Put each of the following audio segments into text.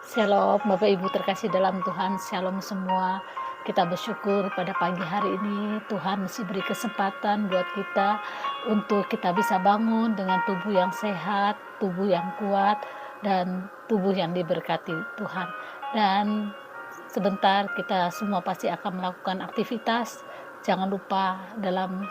Shalom Bapak Ibu terkasih dalam Tuhan, Shalom semua. Kita bersyukur pada pagi hari ini Tuhan masih beri kesempatan buat kita untuk kita bisa bangun dengan tubuh yang sehat, tubuh yang kuat, dan tubuh yang diberkati Tuhan. Dan sebentar kita semua pasti akan melakukan aktivitas. Jangan lupa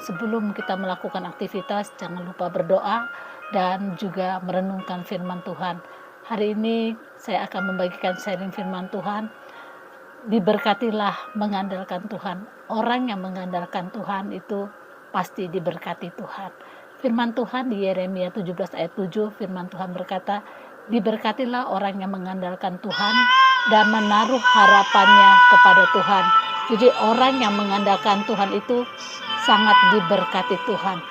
sebelum kita melakukan aktivitas, jangan lupa berdoa dan juga merenungkan firman Tuhan. Hari ini saya akan membagikan sharing firman Tuhan. Diberkatilah mengandalkan Tuhan. Orang yang mengandalkan Tuhan itu pasti diberkati Tuhan. Firman Tuhan di Yeremia 17 ayat 7, firman Tuhan berkata, diberkatilah orang yang mengandalkan Tuhan dan menaruh harapannya kepada Tuhan. Jadi orang yang mengandalkan Tuhan itu sangat diberkati Tuhan.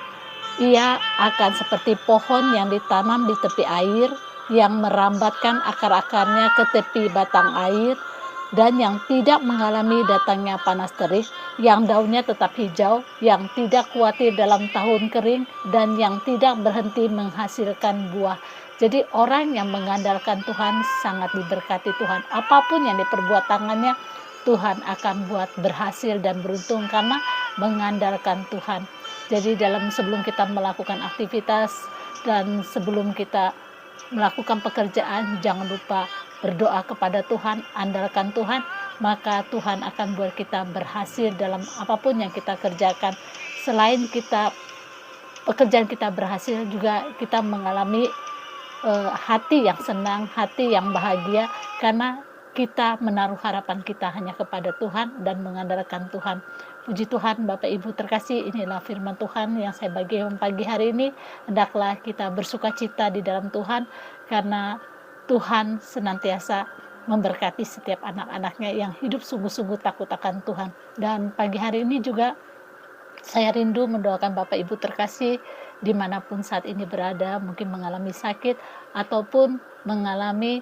Ia akan seperti pohon yang ditanam di tepi air, yang merambatkan akar-akarnya ke tepi batang air, dan yang tidak mengalami datangnya panas terik, yang daunnya tetap hijau, yang tidak khawatir dalam tahun kering, dan yang tidak berhenti menghasilkan buah. Jadi orang yang mengandalkan Tuhan sangat diberkati Tuhan. Apapun yang diperbuat tangannya, Tuhan akan buat berhasil dan beruntung karena mengandalkan Tuhan. Jadi sebelum kita melakukan aktivitas dan sebelum kita melakukan pekerjaan, jangan lupa berdoa kepada Tuhan, andalkan Tuhan, maka Tuhan akan buat kita berhasil dalam apapun yang kita kerjakan. Selain pekerjaan kita berhasil, juga kita mengalami hati yang senang, hati yang bahagia, karena kita menaruh harapan kita hanya kepada Tuhan dan mengandalkan Tuhan. Puji Tuhan, Bapak Ibu terkasih, inilah firman Tuhan yang saya bagikan pagi hari ini. Hendaklah kita bersuka cita di dalam Tuhan, karena Tuhan senantiasa memberkati setiap anak-anaknya yang hidup sungguh-sungguh takut akan Tuhan. Dan pagi hari ini juga saya rindu mendoakan Bapak Ibu terkasih dimanapun saat ini berada, mungkin mengalami sakit ataupun mengalami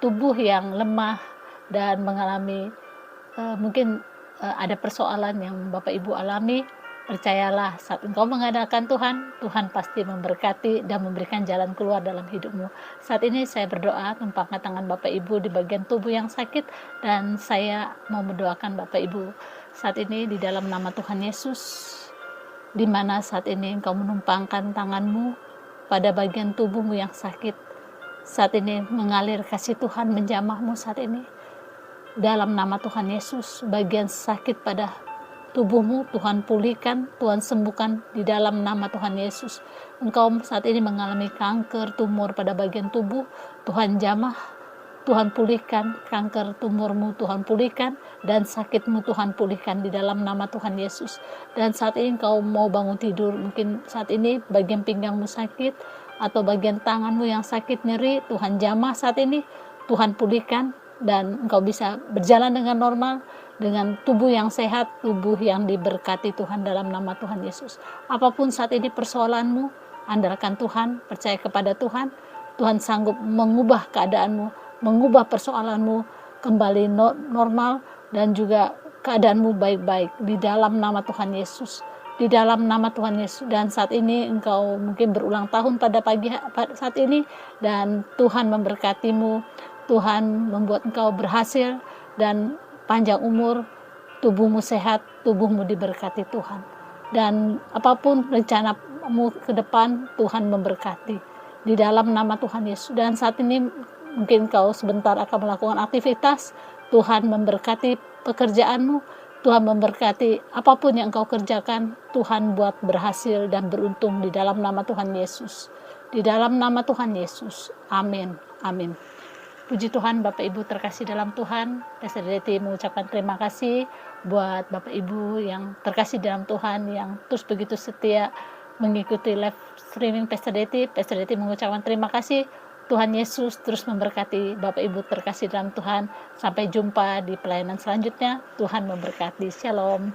tubuh yang lemah dan mengalami mungkin ada persoalan yang Bapak Ibu alami. Percayalah, saat engkau mengandalkan Tuhan, Tuhan pasti memberkati dan memberikan jalan keluar dalam hidupmu. Saat ini saya berdoa, tumpangkan tangan Bapak Ibu di bagian tubuh yang sakit, dan saya mau mendoakan Bapak Ibu saat ini di dalam nama Tuhan Yesus, di mana saat ini engkau menumpangkan tanganmu pada bagian tubuhmu yang sakit. Saat ini mengalir kasih Tuhan menjamahmu saat ini. Dalam nama Tuhan Yesus, bagian sakit pada tubuhmu Tuhan pulihkan, Tuhan sembuhkan di dalam nama Tuhan Yesus. Engkau saat ini mengalami kanker, tumor pada bagian tubuh, Tuhan jamah, Tuhan pulihkan, kanker tumormu Tuhan pulihkan, dan sakitmu Tuhan pulihkan di dalam nama Tuhan Yesus. Dan saat ini engkau mau bangun tidur, mungkin saat ini bagian pinggangmu sakit, atau bagian tanganmu yang sakit nyeri, Tuhan jamah saat ini, Tuhan pulihkan, dan engkau bisa berjalan dengan normal, dengan tubuh yang sehat, tubuh yang diberkati Tuhan dalam nama Tuhan Yesus. Apapun saat ini persoalanmu, andalkan Tuhan, percaya kepada Tuhan. Tuhan sanggup mengubah keadaanmu, mengubah persoalanmu kembali normal, dan juga keadaanmu baik-baik di dalam nama Tuhan Yesus. Di dalam nama Tuhan Yesus. Dan saat ini engkau mungkin berulang tahun pada saat ini, dan Tuhan memberkatimu, Tuhan membuat engkau berhasil dan panjang umur, tubuhmu sehat, tubuhmu diberkati Tuhan. Dan apapun rencanamu ke depan, Tuhan memberkati di dalam nama Tuhan Yesus. Dan saat ini mungkin kau sebentar akan melakukan aktivitas, Tuhan memberkati pekerjaanmu, Tuhan memberkati apapun yang engkau kerjakan, Tuhan buat berhasil dan beruntung di dalam nama Tuhan Yesus. Di dalam nama Tuhan Yesus. Amin. Amin. Puji Tuhan, Bapak Ibu terkasih dalam Tuhan. Pastor Deti mengucapkan terima kasih buat Bapak Ibu yang terkasih dalam Tuhan, yang terus begitu setia mengikuti live streaming Pastor Deti. Pastor Deti mengucapkan terima kasih. Tuhan Yesus terus memberkati Bapak Ibu terkasih dalam Tuhan. Sampai jumpa di pelayanan selanjutnya. Tuhan memberkati. Shalom.